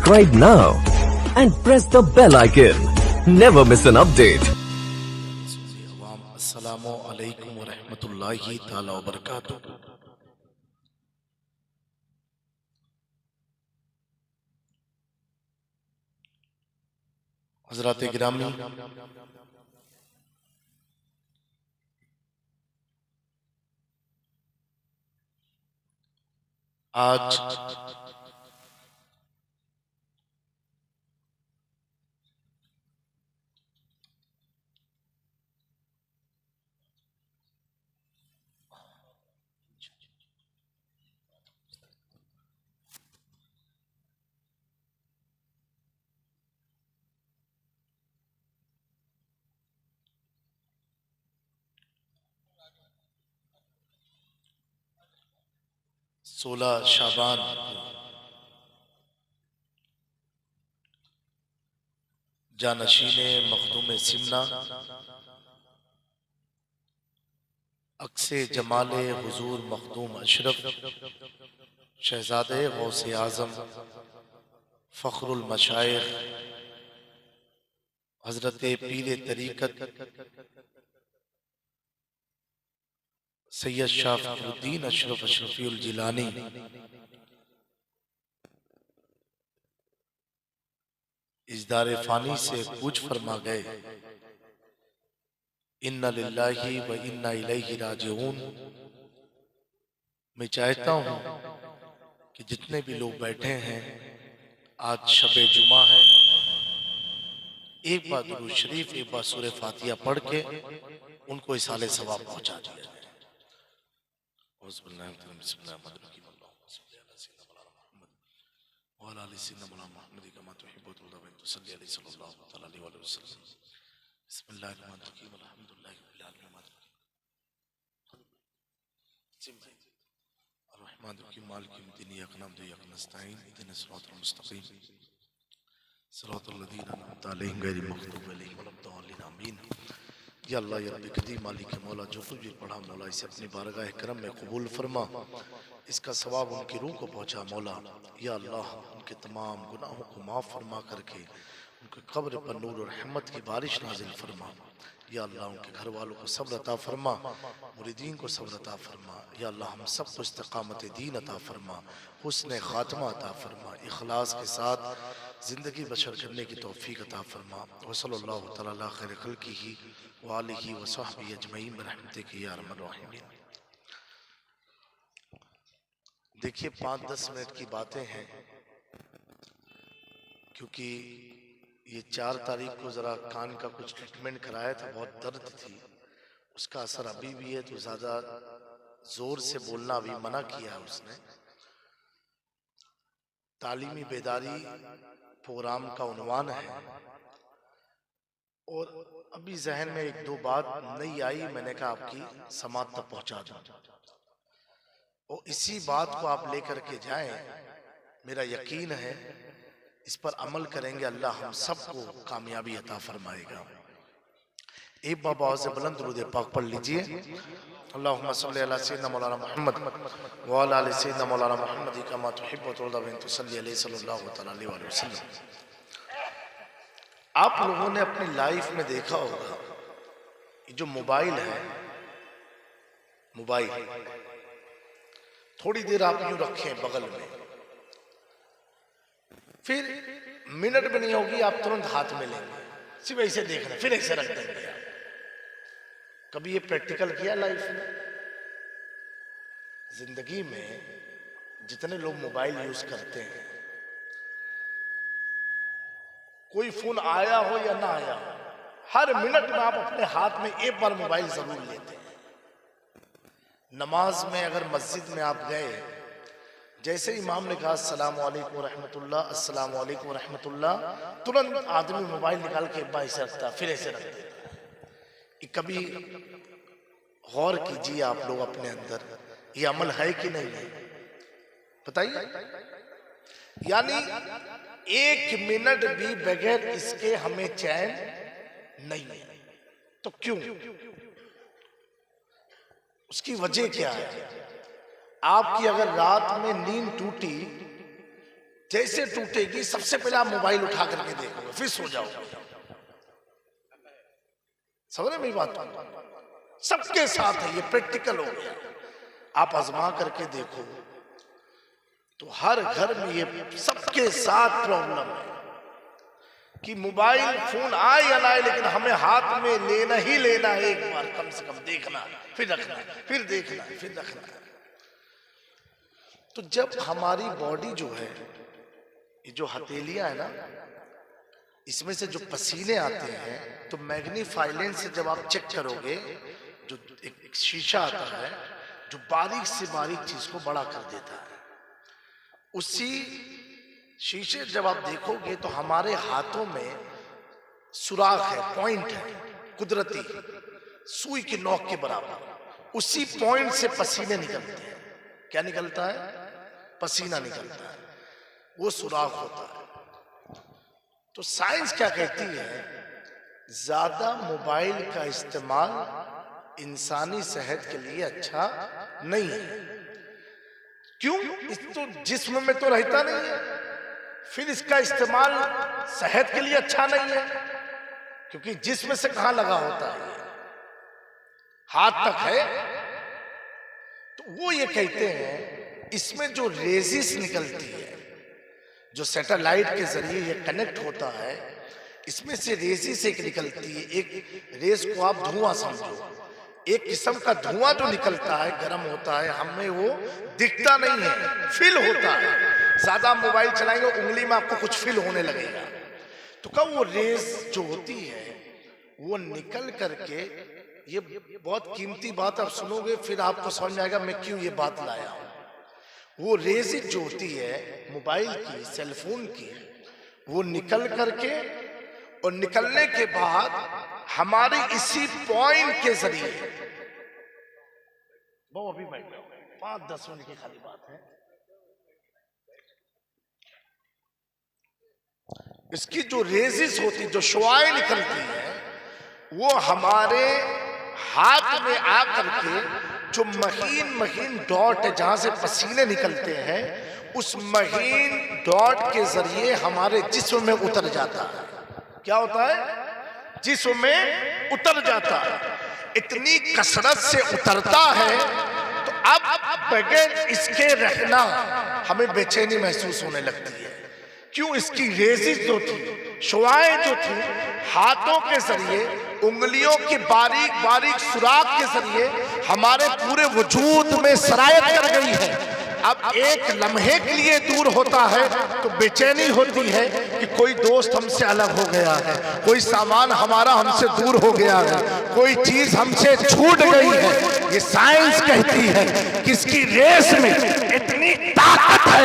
Subscribe now and press the bell icon. Never miss an update. अस्सलामु अलैकुम व रहमतुल्लाहि ताला व बरकातुहू। हज़रात गिरामी, आज 16 शाबान जानशीने मखदूम सिमना अक्से जमाले हुजूर मखदूम अशरफ शहजादे गौसे आजम फखरुल मशाइख हजरत पीर तरीकत सैयद शाह फखरुद्दीन अशरफ अशरफीउल जिलानी इस दारे फानी से कूच फरमा गए। इन्ना लिल्लाहि व इन्ना इलैहि राजिऊन। मैं चाहता हूँ कि जितने भी लोग बैठे हैं, आज शबे जुमा है, एक बार दुरूद शरीफ, एक बार सूरह फातिहा पढ़ के उनको इसाले सवाब पहुंचा दिया जाए। या अल्लाह या रब्बी कदीम मालिक मौला, जो कुछ भी पढ़ा मौला इसे अपनी बारगाह करम में कबूल फरमा, इसका सवाब उनकी रूह को पहुंचा मौला। या अल्लाह उनके तमाम गुनाहों को माफ़ फरमा करके उनके कब्र पर नूर और रहमत की बारिश नाजिल फरमा। या अल्लाह उनके घर वालों को सब्र अता फरमा, मुरीदीन को सब्र अता फरमा। या अल्लाह हम सबको इस्तिकामत दीन अता फरमा, हुस्न खात्मा अता फरमा, इखलास के साथ ज़िंदगी बशर करने की तौफीक अता फरमा। व सल्लल्लाहु तआला अला खैर खल्क़िही व आलिही व सहबिही अजमईन बिरहमतिक या अरहमर राहिमीन। देखिए 5-10 मिनट की बातें हैं, क्योंकि ये 4 तारीख को ज़रा कान का कुछ ट्रीटमेंट कराया था, बहुत दर्द थी, उसका असर अभी भी है, तो ज़्यादा ज़ोर से बोलना अभी मना किया है उसने। तालीमी बेदारी प्रोग्राम का उन्वान है, और अभी जहन में 1-2 बात नहीं आई, मैंने कहा आपकी समात तक पहुंचा दूं, और इसी बात को आप लेकर के जाएं। मेरा यकीन है इस पर अमल करेंगे, अल्लाह हम सबको कामयाबी अता फरमाएगा। एक बाबा से बुलंद दुरूद पाक पढ़ लीजिए। अल्लाहुम्मा सल्ली अला सय्यिदना मौलाना मुहम्मद व अला आलि सय्यिदना मौलाना मुहम्मद कमा तुहिब्बु व तुरदा व तुसल्ली अलैहि सल्लल्लाहु तआला अलैहि वसल्लम। आप लोगों ने अपनी लाइफ में देखा होगा, ये जो मोबाइल है, मोबाइल थोड़ी देर आप यूं रखें बगल में, फिर मिनट भी नहीं होगी आप तुरंत हाथ में लेंगे, सिर्फ ऐसे देख रहे, फिर ऐसे रख देंगे। कभी ये प्रैक्टिकल किया लाइफ में? जिंदगी में जितने लोग मोबाइल यूज करते हैं, कोई फोन आया हो या ना आया हो, हर मिनट में आप अपने हाथ में एक बार मोबाइल जरूर लेते हैं। नमाज में अगर मस्जिद में आप गए, जैसे इमाम ने कहा अस्सलामु अलैकुम रहमतुल्लाह, अस्सलामु अलैकुम रहमतुल्लाह, तुरंत आदमी मोबाइल निकाल के एक बार ऐसे रखता, फिर ऐसे रख देता। कभी गौर कीजिए आप लोग अपने अंदर, ये अमल है कि नहीं है, बताइए। यानी 1 मिनट भी बगैर इसके हमें चैन नहीं है। तो क्यों? उसकी वजह क्या है? आपकी अगर रात में नींद टूटी जैसे टूटेगी सबसे पहले आप मोबाइल उठा करके देखोगे, फिर सो जाओगे। समझ रहे मेरी बात? सबके साथ है, ये प्रैक्टिकल हो गया। आप आजमा करके देखो तो हर घर में ये सबके साथ प्रॉब्लम है कि मोबाइल फोन आए या ना आए, लेकिन हमें हाथ में लेना ही लेना है। एक बार कम से कम देखना, फिर रखना, फिर देखना, फिर रखना। तो जब हमारी बॉडी जो है, ये जो हथेलियां है ना, इसमें से जो पसीने आते हैं, तो मैग्नीफाई लेंस से जब आप चेक करोगे, जो एक शीशा आता है जो बारीक से बारीक चीज को बड़ा कर देता है, उसी शीशे जब आप देखोगे तो हमारे हाथों में सुराख है, पॉइंट है, कुदरती सुई की नोक के बराबर। उसी पॉइंट से पसीने निकलते हैं। क्या निकलता है? पसीना निकलता है, वो सुराख होता है। तो साइंस क्या कहती है? ज्यादा मोबाइल का इस्तेमाल इंसानी सेहत के लिए अच्छा नहीं है। क्यों? इस तो जिस्म में तो रहता नहीं है, फिर इसका इस्तेमाल सेहत के लिए अच्छा नहीं है, क्योंकि जिस्म से कहां लगा होता है, हाथ तक है। तो वो ये कहते हैं इसमें जो रेजिस निकलती है, जो सैटेलाइट के जरिए ये कनेक्ट होता है, इसमें से रेजिस एक निकलती है। एक रेस को आप धुआं समझो, एक किस्म का धुआं जो निकलता है, गर्म होता है, हमें वो दिखता नहीं है, फील होता है। ज्यादा मोबाइल चलाएंगे, उंगली में आपको कुछ फील होने लगेगा। तो कब वो रेस जो होती है वो निकल करके, ये बहुत कीमती बात आप सुनोगे, फिर आपको समझ में आएगा मैं क्यों ये बात लाया हूं। वो रेस जो होती है मोबाइल की, सेलफोन की, वो निकल करके, और निकलने के बाद हमारे इसी पॉइंट के जरिए, वो अभी बैठ जाओ, 5-10 मिनट की खाली बात है, इसकी जो रेजिस होती, जो शुआएं निकलती है, वो हमारे हाथ में आकर के जो महीन महीन डॉट है, जहां से पसीने निकलते हैं, उस महीन डॉट के जरिए हमारे जिस्म में उतर जाता है। क्या होता है? जिस्म में उतर जाता है। इतनी कसरत से उतरता है तो अब बगैर इसके रहना हमें बेचैनी महसूस होने लगती है। क्यों? इसकी रेजिस जो थी, शुआएं जो थी, हाथों के जरिए, उंगलियों की बारीक बारीक सुराख के जरिए हमारे पूरे वजूद में सरायत कर गई है। अब एक लम्हे के लिए दूर होता है तो बेचैनी होती है कि कोई दोस्त हमसे अलग हो गया है, कोई सामान हमारा हमसे दूर हो गया है, कोई चीज हमसे छूट गई है। ये साइंस कहती है कि इसकी रेस में इतनी ताकत है,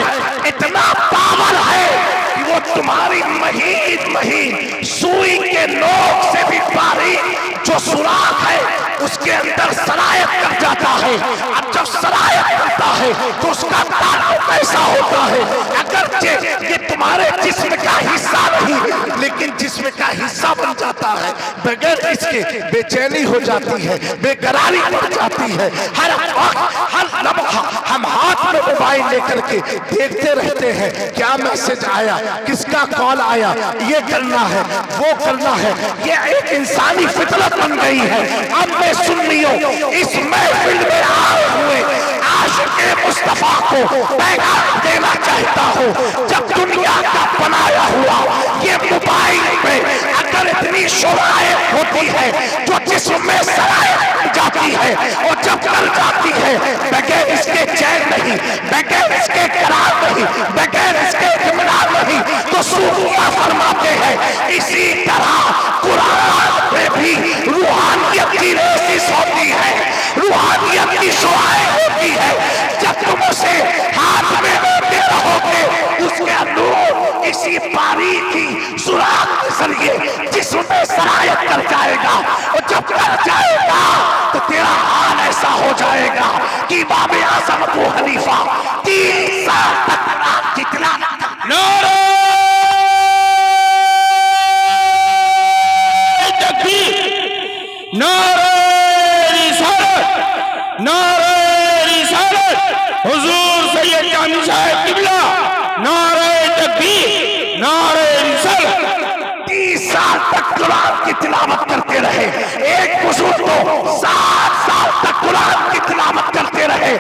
इतना पावर है कि वो तुम्हारी महीन महीन सुई के नोक से भी बारीक जो सुराख है उसके अंदर सरायत कर जाता है। अब जब सरायत करता है तो उसका ताल्लुक कैसा होता है? अगर ये तुम्हारे जिस्म का हिस्सा नहीं, लेकिन जिस्म का हिस्सा बन जाता है, बगैर इसके बेचैनी हो जाती है, बेकरारी बढ़ जाती है। हर वक्त, हर लम्हा हम हाथ में मोबाइल लेकर के देखते रहते हैं, क्या मैसेज आया, किसका कॉल आया, ये करना है, वो करना है। ये एक इंसानी फितरत बन गई है। अब मैं सुन्नियों इस महफिल में आए हुए आशिक़े मुस्तफा को पैगाम देना चाहता हूँ। जब दुनिया का बनाया हुआ ये मोबाइल में अगर इतनी शुआएं होती है जो जिस्म में सरायत जाती है, और जब कर जाती है बगैर इसके चैन नहीं, बगैर इसके करार नहीं, बगैर इसके इत्मीनान नहीं, तो सूफिया फरमाते हैं इसी तरह कुरान में भी रूहानियत की रेसिस होती है, रूहानियत की शुआएं होती है। जब तुम उसे हाथ में लेते रहोगे, उसके नूर इसी बारीकी सुराख के जरिए जिस्म में सरायत कर जाएगा, और जब कर जाएगा तो तेरा हाल ऐसा हो जाएगा कि इमाम आज़म अबू हनीफा 3 साल तक जितना नारे तकबीर, नारे रिसालत, नारे रिसालत, हुजूर सैयद कामिल साहब किबला, नारे कुरान की तिलावत करते रहे। एक बुजुर्ग तो 7 साल तक कुरान की तिलावत करते रहे।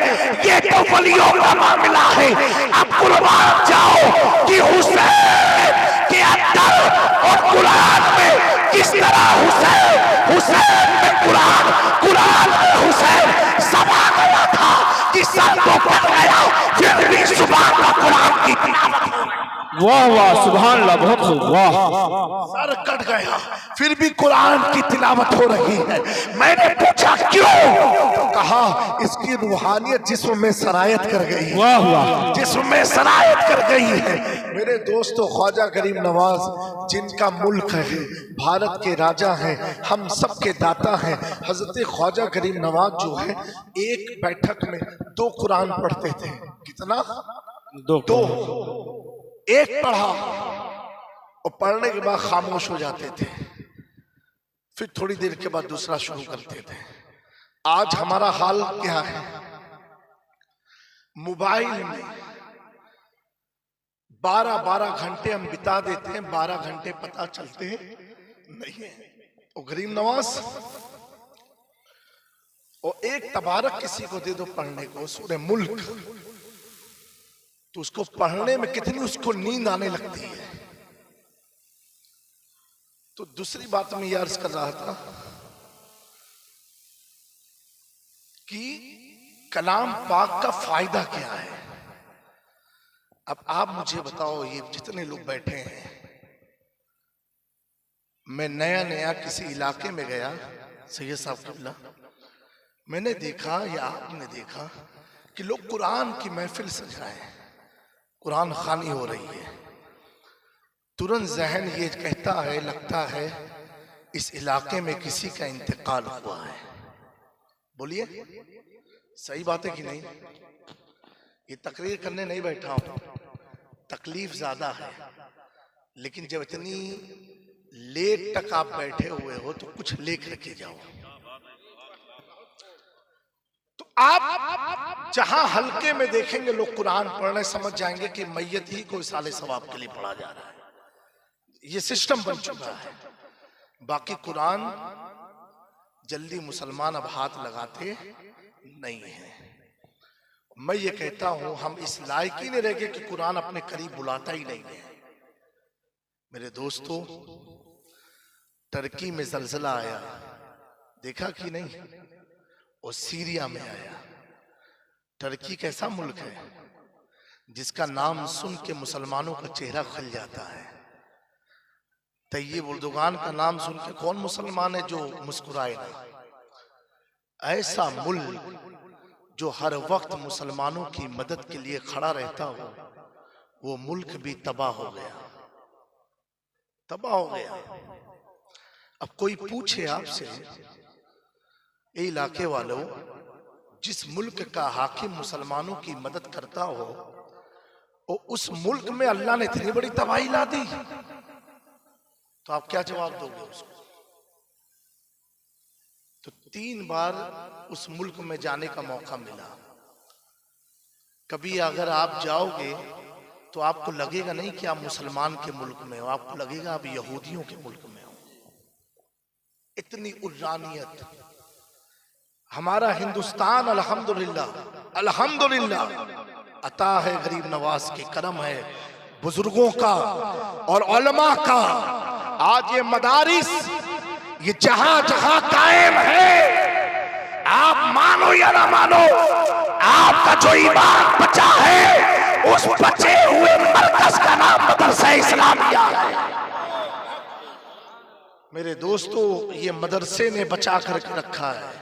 ये तो वलियों का मामला है। अब कुर्बान जाओ कि हुसैन के अंदर और कुरान में किस तरह हुसैन में कुरान, कुरान में हुसैन समा गया था कि सर तो कट गया, फिर भी सुबह का कुरान की तिलावत हो रही। वाह वाह, सुभान अल्लाह, बहुत खूब, वाह। सर कट गया फिर भी कुरान की तिलावत हो रही है। मैंने पूछा क्यों, तो कहा इसकी रूहानियत जिस्म में सरायत कर गई है। वाह वाह, जिस्म में सरायत कर गई है। मेरे दोस्तों, ख्वाजा गरीब नवाज जिनका मुल्क है, भारत के राजा हैं, हम सब के दाता हैं, हजरत ख्वाजा गरीब नवाज जो है एक बैठक में 2 कुरान पढ़ते थे। कितना? 2। एक पढ़ा और पढ़ने के बाद खामोश हो जाते थे, फिर थोड़ी देर के बाद दूसरा शुरू करते थे। आज हमारा हाल क्या है? मोबाइल में 12-12 घंटे हम बिता देते हैं, 12 घंटे पता चलते नहीं है। और गरीब नवाज और एक तबारक किसी को दे दो पढ़ने को, सूरह मुल्क, तो उसको पढ़ने में कितनी उसको नींद आने लगती है। तो दूसरी बात मैं ये अर्ज कर रहा था कि कलाम पाक का फायदा क्या है। अब आप मुझे बताओ, ये जितने लोग बैठे हैं, मैं नया किसी इलाके में गया, सैयद साहब किबला, मैंने देखा या आपने देखा कि लोग कुरान की महफिल सजाए, कुरान खानी हो रही है। तुरंत जहन ये कहता है, लगता है इस इलाके में किसी का इंतकाल हुआ है। बोलिए, सही बात है कि नहीं? ये तकरीर करने नहीं बैठा हूं, तकलीफ ज्यादा है, लेकिन जब इतनी लेट तक आप बैठे हुए हो तो कुछ लेख रखे जाओ। तो आप जहां हल्के में देखेंगे लोग कुरान पढ़ने, समझ जाएंगे कि मैयत ही को साले सवाब के लिए पढ़ा जा रहा है। ये सिस्टम बन चुका है। बाकी कुरान जल्दी मुसलमान अब हाथ लगाते नहीं है। मैं ये कहता हूं, हम इस लायक ही नहीं रह गए कि कुरान अपने करीब बुलाता ही नहीं है। मेरे दोस्तों, टर्की में जलजला आया, देखा कि नहीं? और सीरिया में आया। टर्की कैसा मुल्क है जिसका नाम सुन के मुसलमानों का चेहरा खिल जाता है। तैयब उर्दुगान का नाम सुन के कौन मुसलमान है जो मुस्कुराए ना? ऐसा मुल्क जो हर वक्त मुसलमानों की मदद के लिए खड़ा रहता हो, वो मुल्क भी तबाह हो गया, तबाह हो गया। अब कोई पूछे आपसे, ए इलाके वालों, जिस मुल्क का हाकिम मुसलमानों की मदद करता हो और उस मुल्क में अल्लाह ने इतनी बड़ी तबाही ला दी, तो आप क्या जवाब दोगे उसको? तो 3 बार उस मुल्क में जाने का मौका मिला। कभी अगर आप जाओगे तो आपको लगेगा नहीं कि आप मुसलमान के मुल्क में हो, आपको लगेगा आप यहूदियों के मुल्क में हो। इतनी उर्रानियत। हमारा हिंदुस्तान अल्हम्दुलिल्लाह अल्हम्दुलिल्लाह अता है, गरीब नवाज के करम है, बुजुर्गों का और उलमा का। आज ये मदारिस ये जहां जहां कायम है, आप मानो या ना मानो, आपका जो ईमान बचा है उस बचे हुए मरकज का नाम मदरसा इस्लामिया है। मेरे दोस्तों, ये मदरसे ने बचा करके रखा है,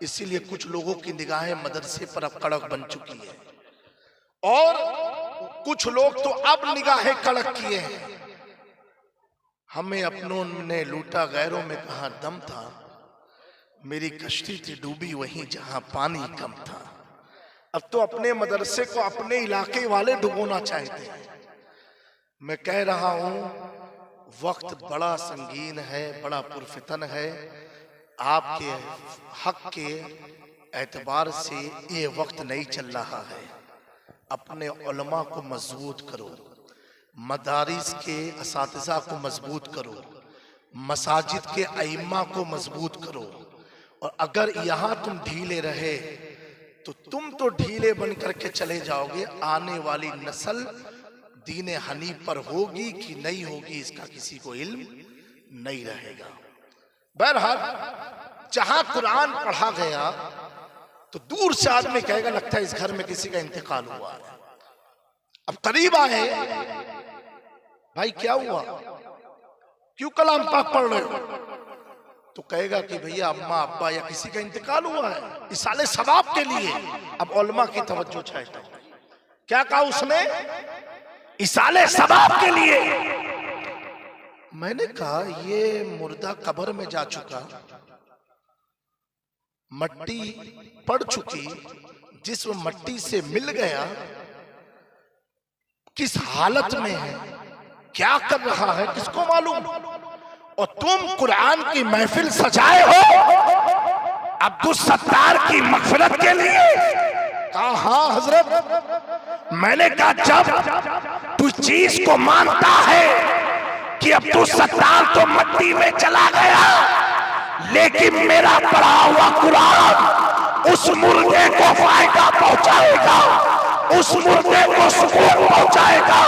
इसीलिए कुछ लोगों की निगाहें मदरसे पर अब कड़क बन चुकी है और कुछ लोग तो अब निगाहें कड़क किए हैं। हमें अपनों ने लूटा, गैरों में कहां दम था, मेरी कश्ती थी डूबी वहीं जहां पानी कम था। अब तो अपने मदरसे को अपने इलाके वाले डुबोना चाहते हैं। मैं कह रहा हूं, वक्त बड़ा संगीन है, बड़ा पुरफितन है। आपके हक के एतबार से ये वक्त नहीं चल रहा है। अपने उलमा को मजबूत करो, मदारिस के असातिज़ा को मजबूत करो, मसाजिद के अइम्मा को मजबूत करो, और अगर यहां तुम ढीले रहे तो तुम तो ढीले बन करके चले जाओगे, आने वाली नस्ल दीन हनीफ पर होगी कि नहीं होगी इसका किसी को इल्म नहीं रहेगा। बहरहाल जहां कुरान पढ़ा गया तो दूर से आदमी कहेगा लगता है इस घर में किसी का इंतकाल हुआ है। अब करीब आए, भाई क्या हुआ, क्यों कलाम पाक पढ़ रहे हो, तो कहेगा कि भैया अम्मा अब्बा या किसी का इंतकाल हुआ है, इसाले सवाब के लिए। अब उलमा की तवज्जो चाहता हूं, क्या कहा उसने, इसाले सवाब के लिए। मैंने कहा ये मुर्दा कब्र में जा चुका, मट्टी पड़ चुकी, जिस्म मट्टी से मिल गया, किस हालत में है, क्या कर रहा है, किसको मालूम। और तुम कुरान की महफिल सजाए हो अब्दुल सत्तार की मगफिरत के लिए। कहा हाँ हजरत। मैंने कहा जब तू चीज को मानता है कि अब्दुल सत्तार तो मट्टी में चला गया, लेकिन मेरा पढ़ा हुआ कुरान उस मुर्दे को फायदा पहुंचाएगा, उस मुर्दे को सुकून पहुंचाएगा,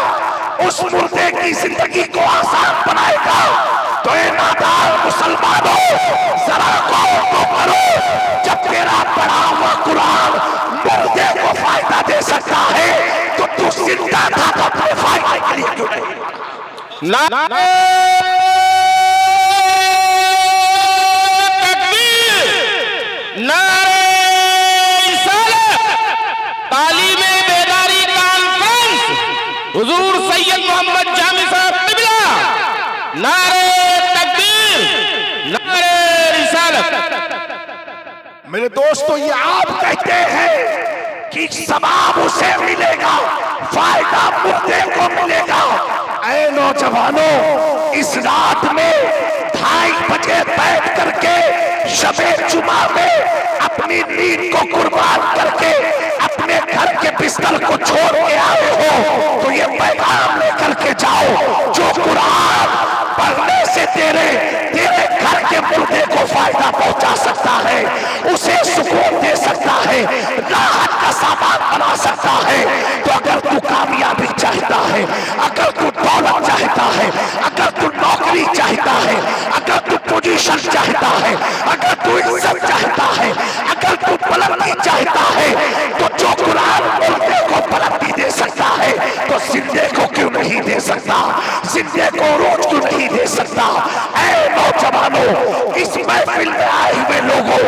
उस मुर्दे की जिंदगी को आसान बनाएगा। तो ये नादान मुसलमानों जरा गौर तो करो, जब तेरा पढ़ा हुआ कुरान मुर्दे को फायदा दे सकता है तो तू जिंदा था तो अपने फायदे के लिए क्यों नहीं। तालीमे बेदारी कॉन्फ्रेंस हुजूर सैयद मोहम्मद जामी साहब क़िबला, नारे तकबीर, नारे रिसालत। मेरे दोस्तों ये आप कहते हैं कि सवाब उसे मिलेगा, फायदा मुर्दे को मिलेगा। ऐ नौजवानों, इस रात में 2:30 बजे बैठ करके शबे जुमा में अपनी नींद को कुर्बान करके अपने घर के बिस्तर को छोड़ के आए हो, तो ये पैगाम लेकर के जाओ, जो कुरान पढ़ने से तेरे घर के मुर्दे को फायदा पहुंचा सकता है, उसे सुकून दे सकता है, राहत का सामान बना सकता है। तो अगर तू कामयाबी चाहता है, अगर तू दौलत चाहता है, अगर तू नौकरी चाहता है, अगर तू पोजीशन चाहता है, अगर तू इज्जत चाहता है, अगर तू बुलंदी चाहता है, तो जो कुरान मुर्दे को बुलंदी दे सकता है तो जिंदे को क्यों नहीं दे सकता, जिंदे को रोज क्यों नहीं दे सकता। ऐ नौजवानों, इस महफिल में आए हुए लोगों,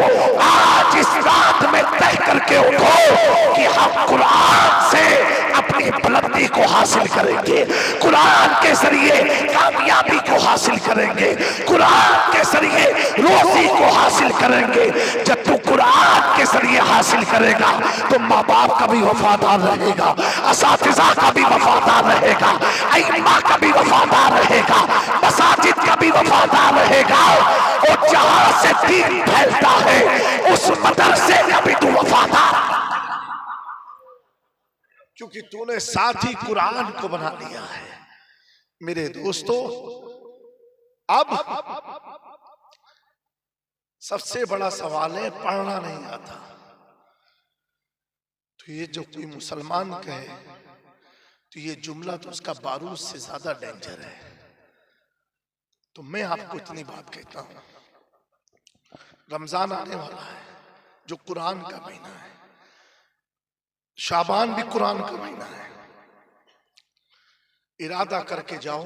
आज इस रात में तय करके उठो कि हम कुरान से अपनी बुलंदी को हासिल करेंगे, कुरान के जरिए कामयाबी को हासिल करेंगे, कुरान के जरिए रोजी को हासिल करेंगे। जब तू कुरान के जरिए हासिल करेगा तो माँ बाप का भी वफादार रहेगा, असातिज़ा का भी वफादार रहेगा, अइम्मा का भी वफादार रहेगा, मसाजिद का भी वफादार रहेगा, और जहां से दीन फैलता है उस मदरसे का भी तू वफादार, क्योंकि तूने साथी कुरान को बना लिया है। मेरे दोस्तों, अब सबसे बड़ा सवाल है, पढ़ना नहीं आता। तो ये जो कोई मुसलमान कहे तो ये जुमला तो उसका बारूद से ज्यादा डेंजर है। तो मैं आपको इतनी बात कहता हूं, रमजान आने वाला है जो कुरान का महीना है, शाबान भी कुरान का महीना है। इरादा करके जाओ,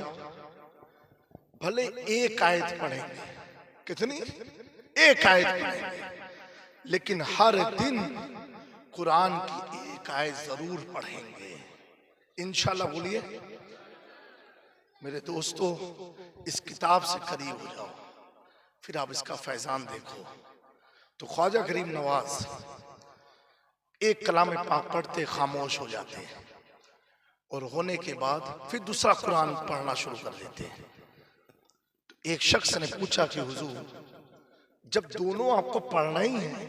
भले एक आयत पढ़ेंगे, कितनी, एक आयत पढ़ेंगे, लेकिन हर दिन कुरान की एक आयत जरूर पढ़ेंगे इंशाल्लाह। बोलिए मेरे दोस्तों, इस किताब से करीब हो जाओ, फिर आप इसका फैजान देखो। तो ख्वाजा गरीब नवाज एक कलाम पाक पढ़ते खामोश हो जाते हैं, और होने के बाद फिर दूसरा कुरान पढ़ना शुरू कर देते हैं। तो एक शख्स ने पूछा कि हुजूर, जब दोनों आपको पढ़ना ही है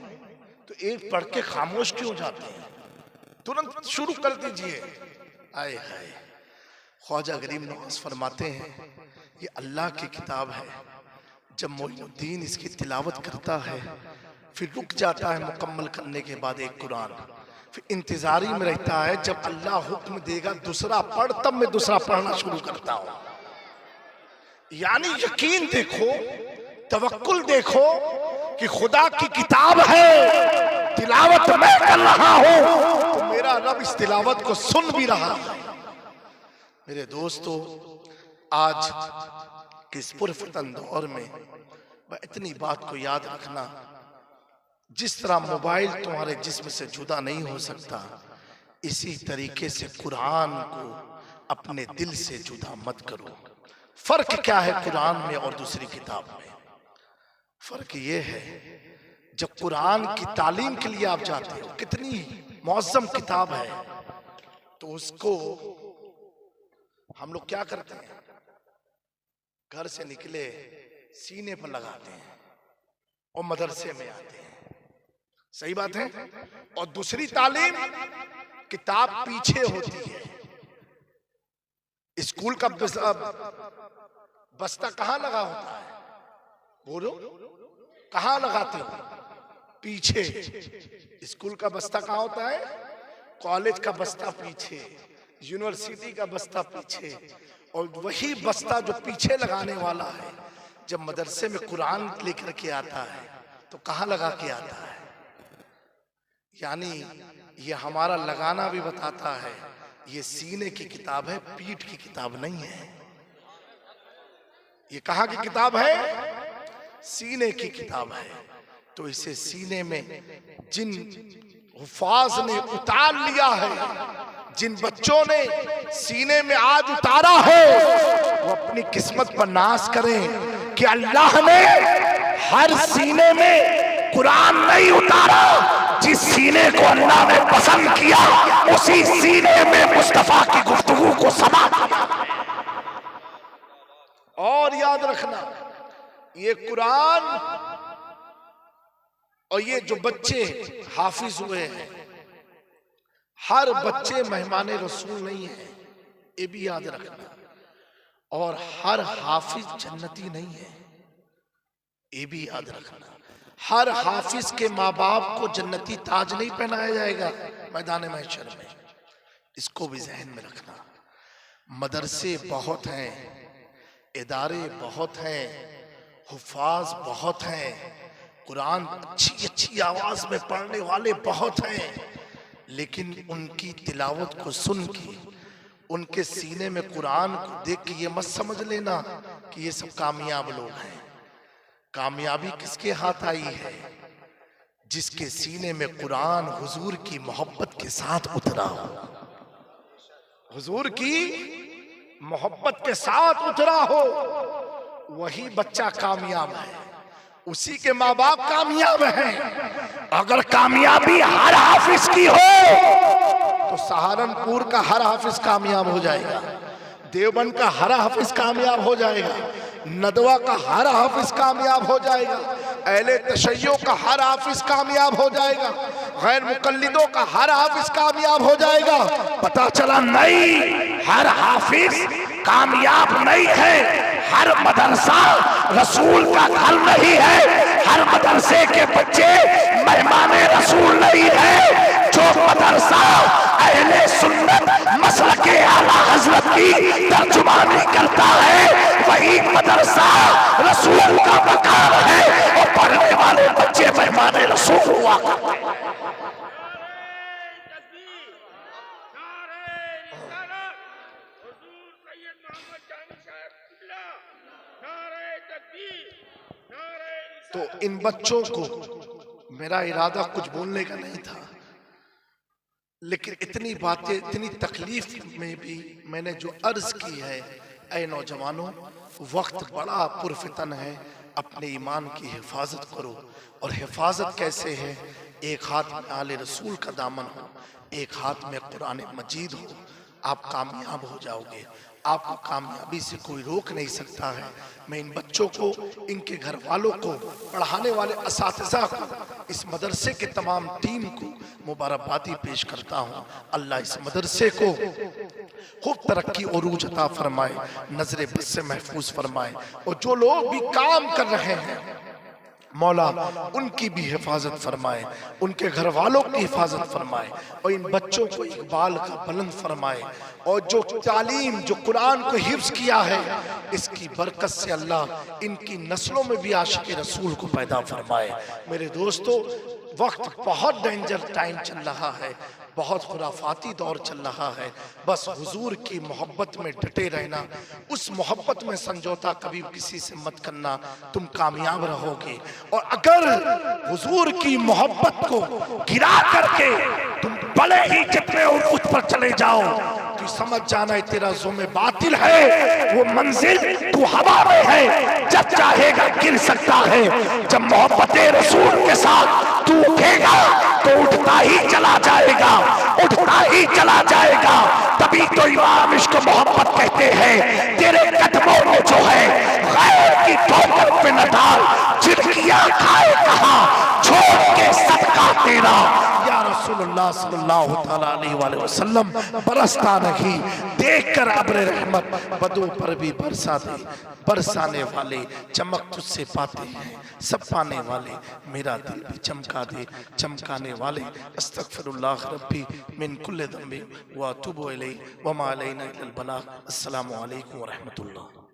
तो एक पढ़ के खामोश क्यों जाते हैं, तुरंत शुरू कर दीजिए। आए हाय, ख्वाजा गरीब नवाज फरमाते हैं, ये अल्लाह की किताब है, जब मोइनुद्दीन इसकी तिलावत करता है फिर रुक जाता है मुकम्मल करने के बाद एक कुरान, फिर इंतजारी में रहता है जब अल्लाह हुक्म देगा दूसरा पढ़, तब मैं दूसरा पढ़ना शुरू करता हूं। यानी यकीन देखो, तवक्कुल देखो कि खुदा की किताब है, तिलावत मैं कर रहा हूं तो मेरा रब इस तिलावत को सुन भी रहा है। मेरे दोस्तों, आज किस पुरफतन दौर में इतनी बात को याद रखना, जिस तरह मोबाइल तुम्हारे जिस्म से जुदा नहीं हो सकता, इसी तरीके से कुरान को अपने दिल से जुदा मत करो। फर्क क्या है कुरान में और दूसरी किताब में? फर्क ये है, जब कुरान की तालीम के लिए आप जाते हो, कितनी मौज़म किताब है, तो उसको हम लोग क्या करते हैं, घर से निकले सीने पर लगाते हैं और मदरसे में आते हैं। सही बात है। और दूसरी तालीम, किताब पीछे होती है। स्कूल का बस्ता कहां लगा होता है? बोलो, कहां लगाते हो? पीछे। स्कूल का बस्ता कहां होता है? कॉलेज का बस्ता पीछे, यूनिवर्सिटी का बस्ता पीछे। और वही बस्ता जो पीछे लगाने वाला है, जब मदरसे में कुरान लेकर के आता है तो कहां लगा के आता है? यानी ये हमारा लगाना भी बताता है, ये सीने की किताब है, पीठ की किताब नहीं है। ये कहां की किताब है? सीने की किताब है। तो इसे सीने में जिन हुफाज ने उतार लिया है, जिन बच्चों ने सीने में आज उतारा है, वो अपनी किस्मत पर नाज करें कि अल्लाह ने हर सीने में कुरान नहीं उतारा। जिस सीने को अल्लाह ने पसंद किया, उसी सीने में मुस्तफा की गुफ्तगू को समा दिया। और याद रखना, ये कुरान और ये जो बच्चे हाफिज हुए हैं, हर बच्चे मेहमान रसूल नहीं है, ये भी याद रखना। और हर हाफिज जन्नती नहीं है, ये भी याद रखना। हर हाफिज के माँ बाप को जन्नती ताज नहीं पहनाया जाएगा मैदान महशर में, इसको भी जहन में रखना। मदरसे बहुत हैं, इदारे बहुत हैं, हुफाज बहुत हैं, कुरान अच्छी अच्छी आवाज में पढ़ने वाले बहुत हैं, लेकिन उनकी तिलावत को सुन के, उनके सीने में कुरान को देख के ये मत समझ लेना कि ये सब कामयाब लोग हैं। कामयाबी किसके हाथ आई है? जिसके सीने में कुरान हुजूर की मोहब्बत के साथ उतरा हो, हुजूर की मोहब्बत के साथ उतरा हो, वही बच्चा कामयाब है, उसी के माँ बाप कामयाब हैं। अगर कामयाबी हर हाफिज की हो तो सहारनपुर का हर हाफिज कामयाब हो जाएगा, देवबंद का हर हाफिज कामयाब हो जाएगा, नदवा का हर हाफिज कामयाब हो जाएगा, अहले तशय्यो का हर हाफिज कामयाब हो जाएगा, गैर मुकल्लिदों का हर हाफिज कामयाब हो जाएगा। पता चला नहीं, हर हाफिज कामयाब नहीं है, हर मदरसा रसूल का घर नहीं है, हर मदरसे के बच्चे मेहमान रसूल नहीं है। जो मदरसा अहले सुन्नत मसलके आला हजरत की तर्जुमानी करता है, वही मदरसा रसूल का मकाम है, और पढ़ने वाले बच्चे मेहमान रसूल हुआ करते हैं। तो इन बच्चों को, मेरा इरादा कुछ बोलने का नहीं था, लेकिन इतनी बातें, इतनी तकलीफ में भी मैंने जो अर्ज की है, ऐ नौजवानों, वक्त बड़ा पुरफितन है, अपने ईमान की हिफाजत करो। और हिफाजत कैसे है? एक हाथ में आले रसूल का दामन हो, एक हाथ में कुरान मजीद हो, आप कामयाब हो जाओगे। आपको कामयाबी से कोई रोक नहीं सकता है। मैं इन बच्चों को, इनके घर वालों को, पढ़ाने वाले असातिज़ा को, इस मदरसे के तमाम टीम को मुबारकबादी पेश करता हूँ। अल्लाह इस मदरसे को खूब तरक्की और उरूज अता फरमाए, नजर बद से महफूज फरमाए, और जो लोग भी काम कर रहे हैं मौला उनकी भी हिफाजत फरमाए, उनके घर वालों की हिफाजत फरमाए, और इन बच्चों को इकबाल का बुलंद फरमाए, और जो तालीम, जो कुरान को हिफ्ज किया है, इसकी बरकत से अल्लाह इनकी नस्लों में भी आशिक रसूल को पैदा फरमाए। मेरे दोस्तों, वक्त बहुत डेंजर टाइम चल रहा है, बहुत खुराफाती दौर चल रहा है। बस हुजूर की मोहब्बत में डटे रहना, उस मोहब्बत में समझौता कभी किसी से मत करना, तुम कामयाब रहोगे। और अगर हुजूर की मोहब्बत को गिरा करके तुम भले ही जितने उस पर चले जाओ, तो समझ जाना है तेरा ज़ुम्मे बातिल है, वो मंजिल तू हवा में है, जब चाहेगा गिर सकता है। जब मोहब्बत रसूल के साथ तू उठेगा तो उठता ही चला जाएगा, उठता ही चला जाएगा। तभी तो इमाम इश्क मोहब्बत कहते हैं, तेरे कदमों में जो है गैर की ठोकर पे न डाल, चिड़कियां खाए कहां छोड़ के सदका तेरा। या रसूलुल्लाह सल्लल्लाहु तआला अलैहि वसल्लम बरसता नहीं, देखकर अब्र रहमत बदू पर भी बरसा दे। बरसाने वाले चमक तुझसे पाते हैं, सब पाने वाले मेरा दिल भी चमका दे। चमकाने वाले अस्तगफिरुल्लाह रब्बी मिन कुल्लि ज़ंबि व अतूबु इलैहि व मा अलैना इल्लल बलाग। अस्सलामु अलैकुम व रहमतुल्लाह।